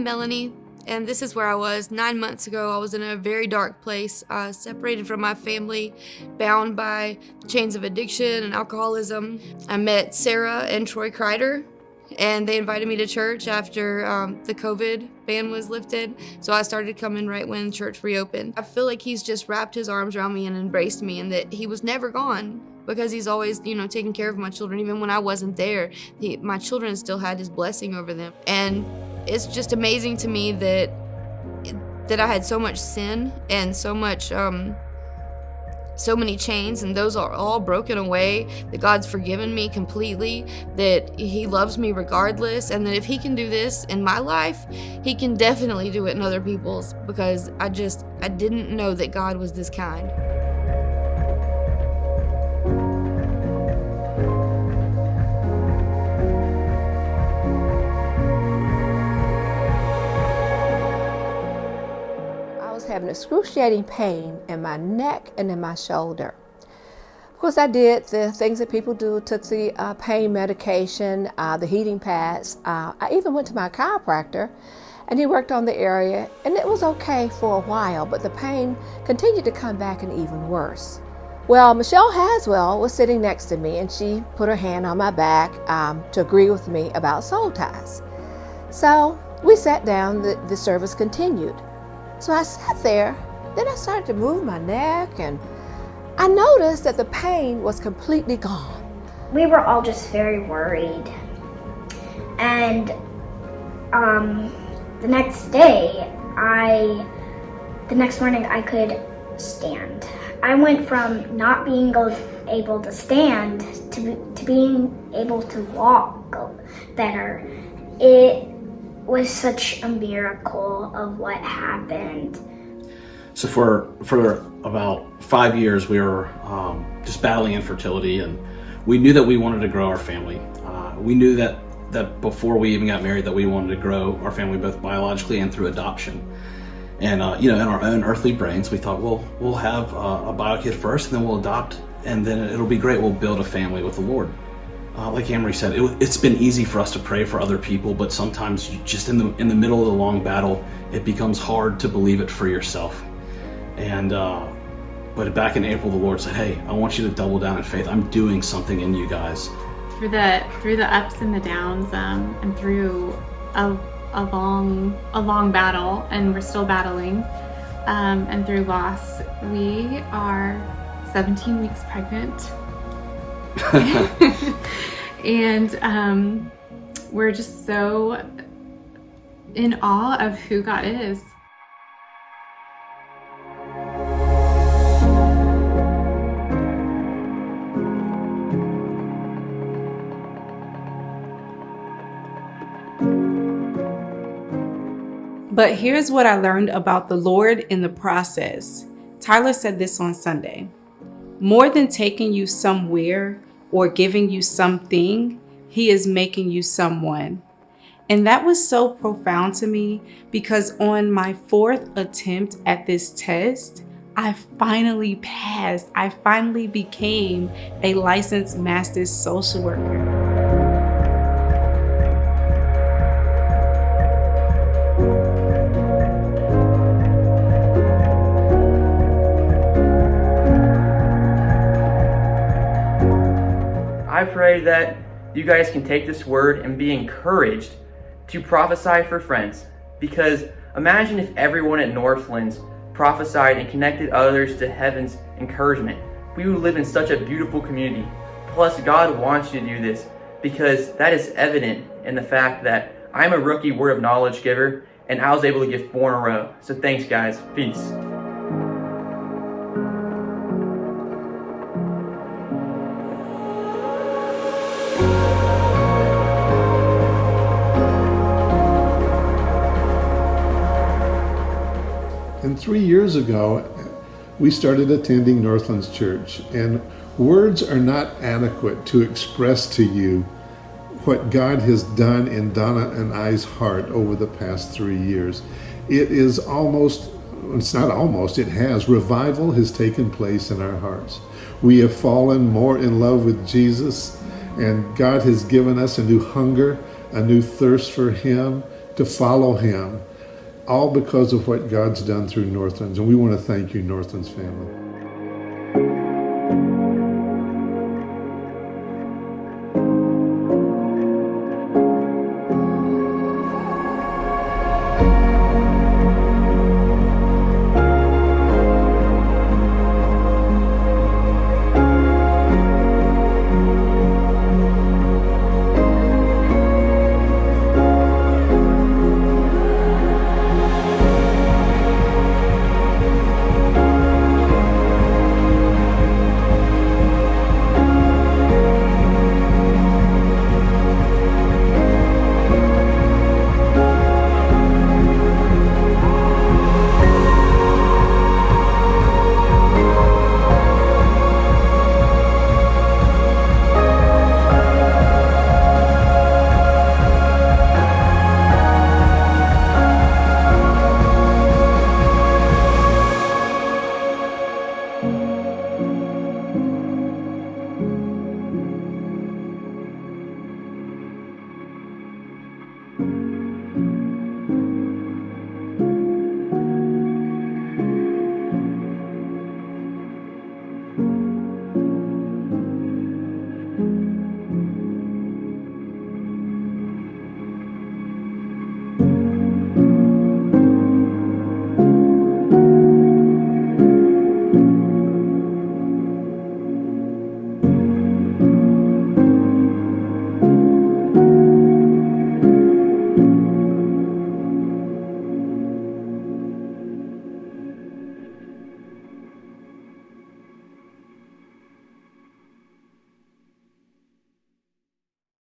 Melanie, and this is where I was 9 months ago. I was in a very dark place, separated from my family, bound by chains of addiction and alcoholism. I met Sarah and Troy Kreider, and they invited me to church after the COVID ban was lifted. So I started coming right when church reopened. I feel like he's just wrapped his arms around me and embraced me, and that he was never gone, because he's always, taking care of my children. Even when I wasn't there, my children still had his blessing over them. And it's just amazing to me that I had so much sin and so much, so many chains, and those are all broken away, that God's forgiven me completely, that he loves me regardless, and that if he can do this in my life, he can definitely do it in other people's, because I didn't know that God was this kind. Having excruciating pain in my neck and in my shoulder. Of course, I did the things that people do, took the pain medication, the heating pads. I even went to my chiropractor, and he worked on the area, and it was okay for a while, but the pain continued to come back and even worse. Well, Michelle Haswell was sitting next to me, and she put her hand on my back to agree with me about soul ties. So we sat down, the service continued. So I sat there, then I started to move my neck, and I noticed that the pain was completely gone. We were all just very worried. And the next morning I could stand. I went from not being able to stand to being able to walk better. It was such a miracle of what happened. So for about 5 years, we were just battling infertility, and we knew that we wanted to grow our family. We knew that before we even got married, that we wanted to grow our family both biologically and through adoption. And in our own earthly brains, we thought, well, we'll have a bio kid first, and then we'll adopt, and then it'll be great. We'll build a family with the Lord. Like Amory said, it's been easy for us to pray for other people, but sometimes you just in the middle of the long battle, it becomes hard to believe it for yourself. And but back in April, the Lord said, "Hey, I want you to double down in faith. I'm doing something in you guys." Through the ups and the downs, and through a long battle, and we're still battling, and through loss, we are 17 weeks pregnant. And we're just so in awe of who God is. But here's what I learned about the Lord in the process. Tyler said this on Sunday. More than taking you somewhere or giving you something, he is making you someone. And that was so profound to me, because on my 4th attempt at this test, I finally passed. I finally became a licensed master's social worker. I pray that you guys can take this word and be encouraged to prophesy for friends, because imagine if everyone at Northlands prophesied and connected others to heaven's encouragement. We would live in such a beautiful community. Plus, God wants you to do this, because that is evident in the fact that I'm a rookie word of knowledge giver, and I was able to give 4 in a row. So thanks, guys. Peace. And 3 years ago, we started attending Northlands Church, and words are not adequate to express to you what God has done in Donna and I's heart over the past 3 years. It is almost, it's not almost, it has. Revival has taken place in our hearts. We have fallen more in love with Jesus, and God has given us a new hunger, a new thirst for Him, to follow him, all because of what God's done through Northlands. And we want to thank you, Northlands family.